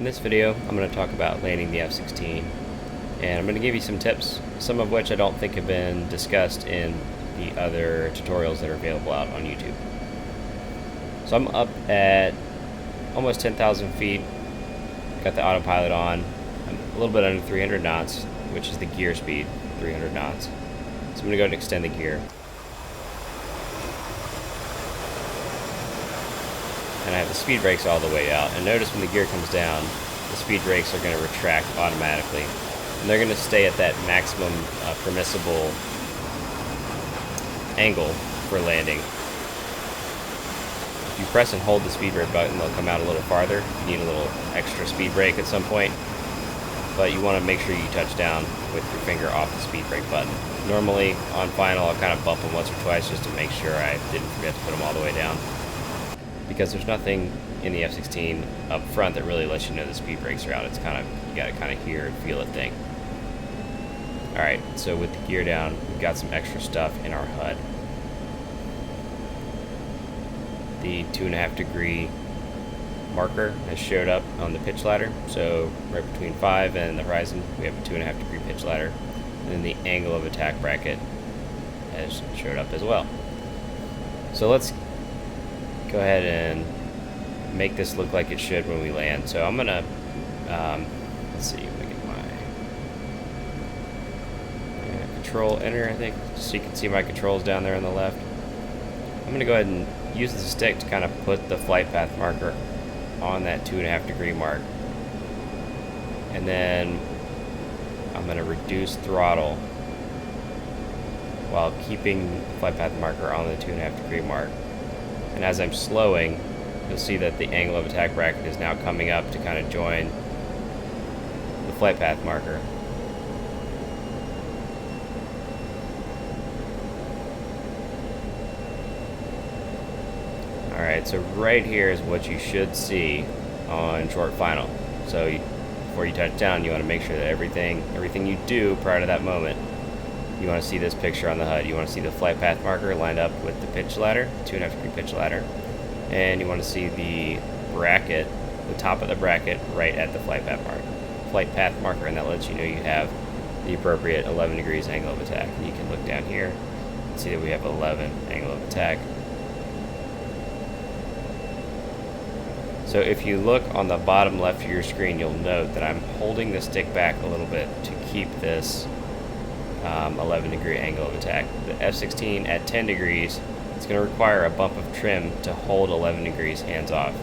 In this video, I'm going to talk about landing the F-16, and I'm going to give you some tips, some of which I don't think have been discussed in the other tutorials that are available out on YouTube. So I'm up at almost 10,000 feet, got the autopilot on. I'm a little bit under 300 knots, which is the gear speed, 300 knots. So I'm going to go and extend the gear. And I have the speed brakes all the way out. And notice when the gear comes down, the speed brakes are going to retract automatically. And they're going to stay at that maximum permissible angle for landing. If you press and hold the speed brake button, they'll come out a little farther. You need a little extra speed brake at some point. But you want to make sure you touch down with your finger off the speed brake button. Normally, on final, I'll kind of bump them once or twice just to make sure I didn't forget to put them all the way down. Because there's nothing in the F-16 up front that really lets you know the speed brakes are out. It's kind of, you got to kind of hear and feel a thing. Alright, so with the gear down, we've got some extra stuff in our HUD. The 2.5 degree marker has showed up on the pitch ladder. So right between 5 and the horizon, we have a 2.5 degree pitch ladder. And then the angle of attack bracket has showed up as well. So let's go ahead and make this look like it should when we land. So I'm gonna let's see, let me get my control enter, I think, so you can see my controls down there on the left. I'm gonna go ahead and use the stick to kind of put the flight path marker on that 2.5 degree mark, and then I'm gonna reduce throttle while keeping the flight path marker on the 2.5 degree mark. And as I'm slowing, you'll see that the angle of attack bracket is now coming up to kind of join the flight path marker. Alright, so right here is what you should see on short final. So before you touch down, you want to make sure that everything you do prior to that moment, you want to see this picture on the HUD. You want to see the flight path marker lined up with the pitch ladder, 2.5 degree pitch ladder, and you want to see the bracket, the top of the bracket, right at the flight path marker, and that lets you know you have the appropriate 11 degrees angle of attack. And you can look down here and see that we have 11 angle of attack. So if you look on the bottom left of your screen, you'll note that I'm holding the stick back a little bit to keep this 11 degree angle of attack. The F-16 at 10 degrees, it's going to require a bump of trim to hold 11 degrees hands off.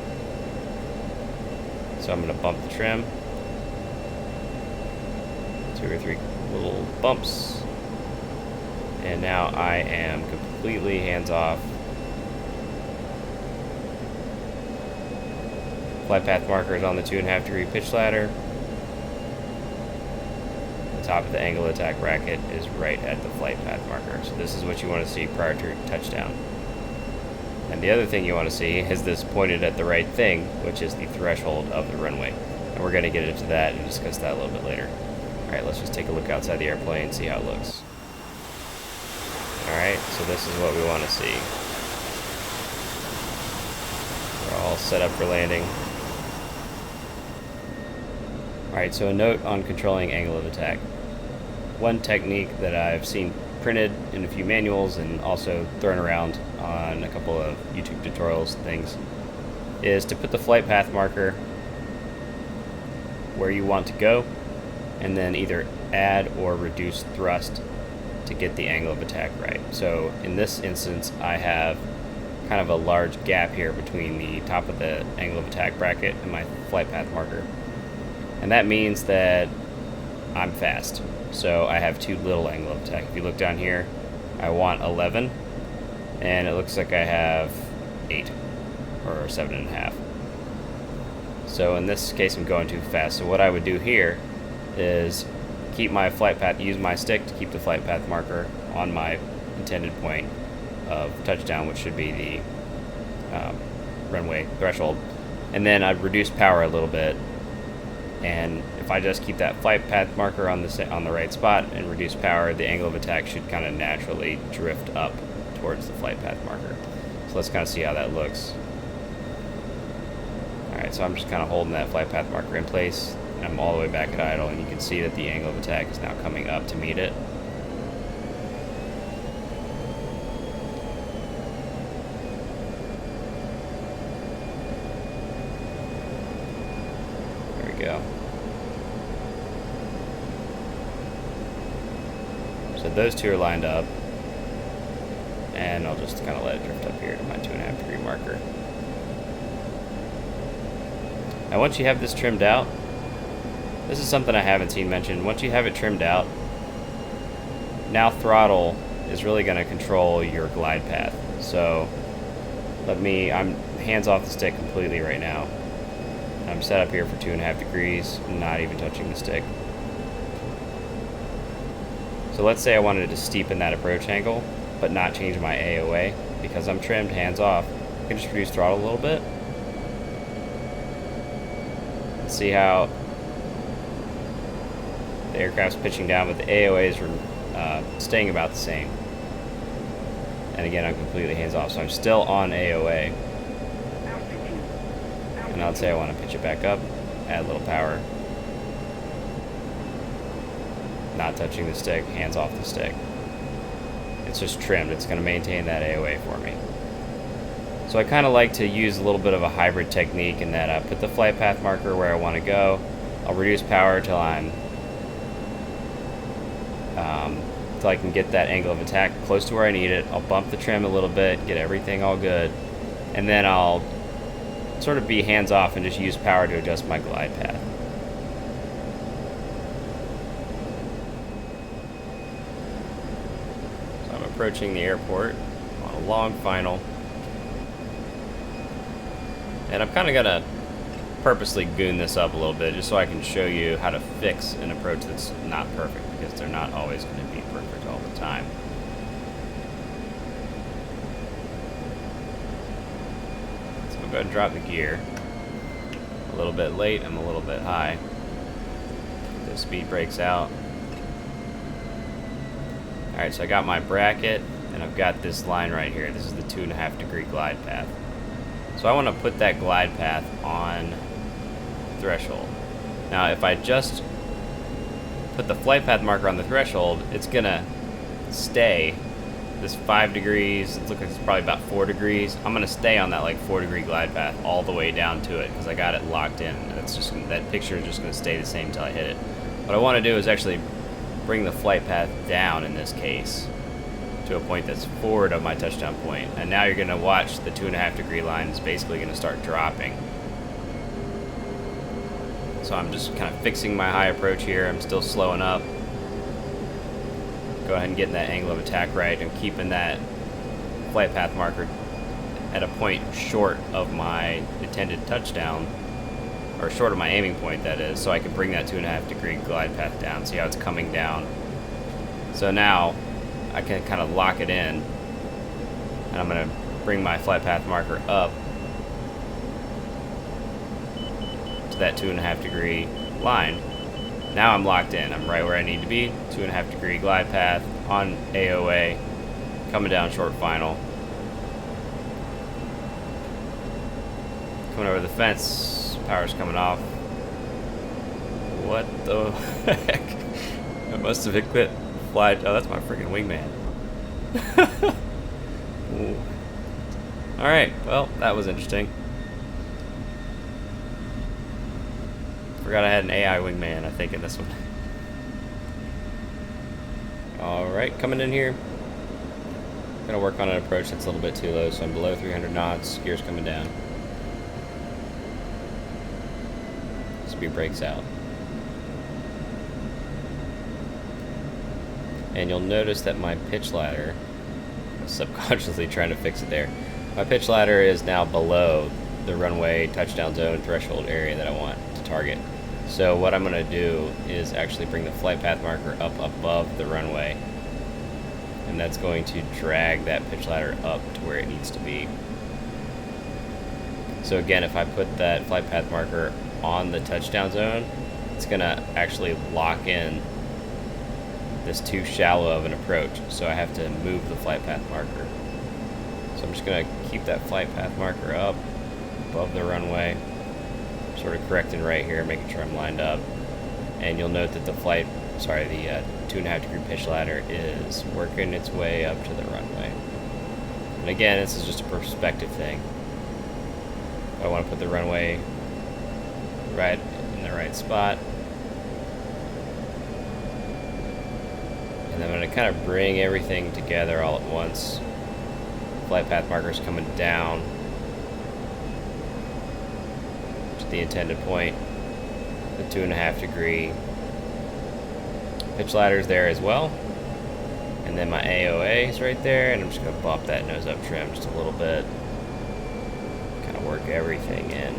So I'm going to bump the trim. 2 or 3 little bumps. And now I am completely hands off. Flight path marker is on the 2.5 degree pitch ladder. Top of the angle attack bracket is right at the flight path marker. So this is what you want to see prior to touchdown. And the other thing you want to see is this pointed at the right thing, which is the threshold of the runway. And we're going to get into that and discuss that a little bit later. Alright, let's just take a look outside the airplane and see how it looks. Alright, so this is what we want to see. We're all set up for landing. Alright, so a note on controlling angle of attack. One technique that I've seen printed in a few manuals and also thrown around on a couple of YouTube tutorials and things is to put the flight path marker where you want to go and then either add or reduce thrust to get the angle of attack right. So in this instance, I have kind of a large gap here between the top of the angle of attack bracket and my flight path marker. And that means that I'm fast. So I have too little angle of attack. If you look down here, I want 11, and it looks like I have 8 or 7.5. So in this case, I'm going too fast. So what I would do here is keep my flight path, use my stick to keep the flight path marker on my intended point of touchdown, which should be the runway threshold. And then I'd reduce power a little bit. And if I just keep that flight path marker on the right spot and reduce power, the angle of attack should kind of naturally drift up towards the flight path marker. So let's kind of see how that looks. Alright, Alright, so I'm just kind of holding that flight path marker in place, and I'm all the way back at idle, and you can see that the angle of attack is now coming up to meet it. There we go. So those two are lined up, and I'll just kind of let it drift up here to my 2.5 degree marker. Now once you have this trimmed out, this is something I haven't seen mentioned. Once you have it trimmed out, now throttle is really going to control your glide path. So I'm hands off the stick completely right now. I'm set up here for 2.5 degrees, not even touching the stick. So let's say I wanted to steepen that approach angle, but not change my AOA. Because I'm trimmed hands off, I can just reduce throttle a little bit. See how the aircraft's pitching down, but the AOAs are staying about the same. And again, I'm completely hands off, so I'm still on AOA. And I'll say I want to pitch it back up, add a little power. Not touching the stick, hands off the stick. It's just trimmed, it's going to maintain that AOA for me. So I kind of like to use a little bit of a hybrid technique in that I put the flight path marker where I want to go. I'll reduce power till till I can get that angle of attack close to where I need it. I'll bump the trim a little bit, get everything all good, and then I'll sort of be hands off and just use power to adjust my glide path. So I'm approaching the airport on a long final. And I'm kind of going to purposely goon this up a little bit just so I can show you how to fix an approach that's not perfect, because they're not always going to be perfect all the time. So I'm going to drop the gear. A little bit late, I'm a little bit high. The speed breaks out. Alright, so I got my bracket, and I've got this line right here. This is the 2.5 degree glide path. So I want to put that glide path on threshold. Now if I just put the flight path marker on the threshold, it's going to stay this 5 degrees, it looks like it's probably about 4 degrees. I'm going to stay on that like 4 degree glide path all the way down to it because I got it locked in. That picture is just going to stay the same until I hit it. What I want to do is actually bring the flight path down in this case to a point that's forward of my touchdown point. And now you're going to watch the 2.5 degree line is basically going to start dropping. So I'm just kind of fixing my high approach here. I'm still slowing up. Go ahead and getting that angle of attack right and keeping that flight path marker at a point short of my intended touchdown, or short of my aiming point, that is, so I can bring that 2.5 degree glide path down. See how it's coming down? So now I can kind of lock it in, and I'm going to bring my flight path marker up to that 2.5 degree line. Now I'm locked in. I'm right where I need to be. 2.5 degree glide path on AOA, coming down short final. Coming over the fence, power's coming off. What the heck? I must have hit quit. Fly. Oh, that's my freaking wingman. Alright, well, that was interesting. Forgot I had an AI wingman, I think, in this one. Alright, coming in here. Gonna work on an approach that's a little bit too low, so I'm below 300 knots, gear's coming down. Speed breaks out. And you'll notice that my pitch ladder, I'm subconsciously trying to fix it there. My pitch ladder is now below the runway touchdown zone threshold area that I want to target. So what I'm going to do is actually bring the flight path marker up above the runway. And that's going to drag that pitch ladder up to where it needs to be. So again, if I put that flight path marker on the touchdown zone, it's going to actually lock in this too shallow of an approach, so I have to move the flight path marker. So I'm just going to keep that flight path marker up above the runway, sort of correcting right here, making sure I'm lined up. And you'll note that the 2.5 degree pitch ladder is working its way up to the runway. And again, this is just a perspective thing. I want to put the runway right in the right spot. And then I'm going to kind of bring everything together all at once. Flight path markers coming down to the intended point. The 2.5 degree pitch ladder's there as well. And then my AOA is right there, and I'm just going to bump that nose up trim just a little bit. Kind of work everything in.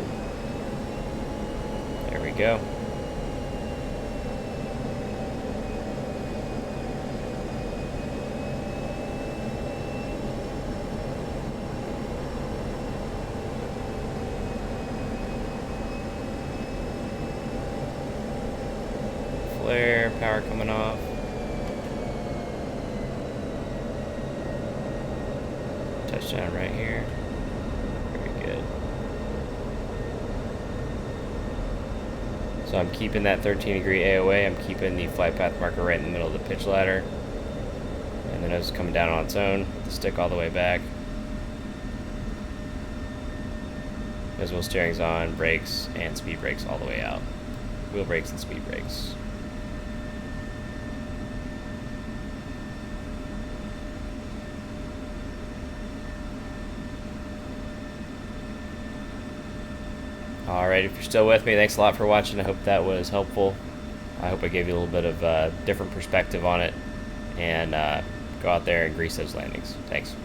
There we go. Flare, power coming off. Touchdown right here. Very good. So I'm keeping that 13 degree AOA. I'm keeping the flight path marker right in the middle of the pitch ladder. And the nose is coming down on its own. The stick all the way back. Nose wheel steering's on, brakes, and speed brakes all the way out. Wheel brakes and speed brakes. Alright, if you're still with me, thanks a lot for watching. I hope that was helpful. I hope I gave you a little bit of different perspective on it. And go out there and grease those landings. Thanks.